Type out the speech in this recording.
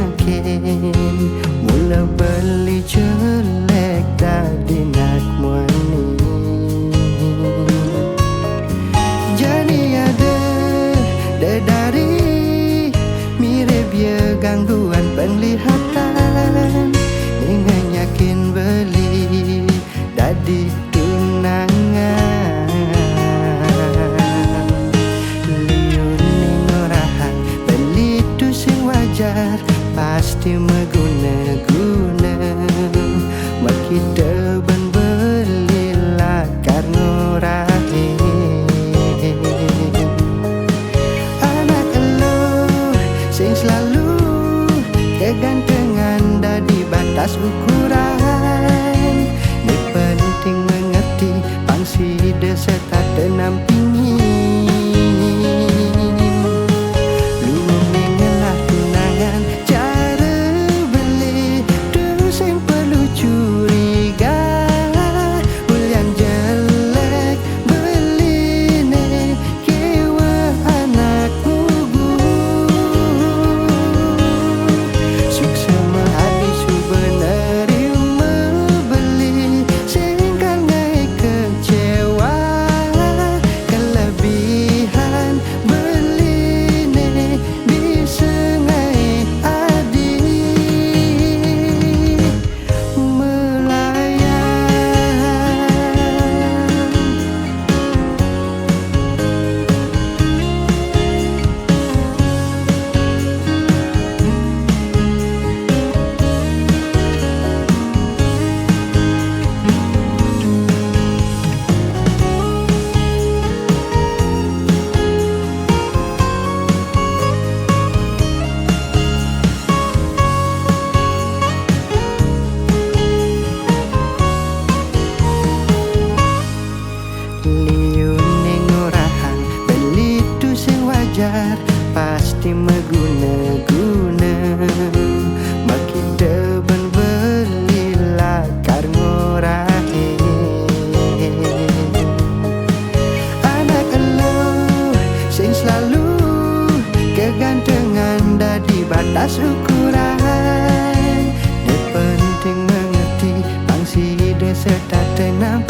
yakin mula beli jelek tadi nak muani. Jadi ada dari mirip ya gangguan penglihatan dengan yakin beli dadi tunangan. Liun ning orahan beli tu sing wajar pasti meguna-guna mak kita ben belilah karena rahim. Anak elo sing selalu kegantengan dadi batas ukuran. Ni penting mengerti pangsi desa tak tenampingi. Lumengelah tunangan cara beli tu sing perlu curiga. Ulian jelek beli ne kewa anak mugu. Sukses habis menerima beli sehingga ngai kecewa. Kelebihan beli ne bisa ngai adik melayan. Liun ning orahan beli tu sing wajar pasti meguna-guna mak kita ben belilah karena rahim. Anak elo sing selalu kegantengan dadi batas ukuran. Dia penting mengerti pangsi desa tak tenang.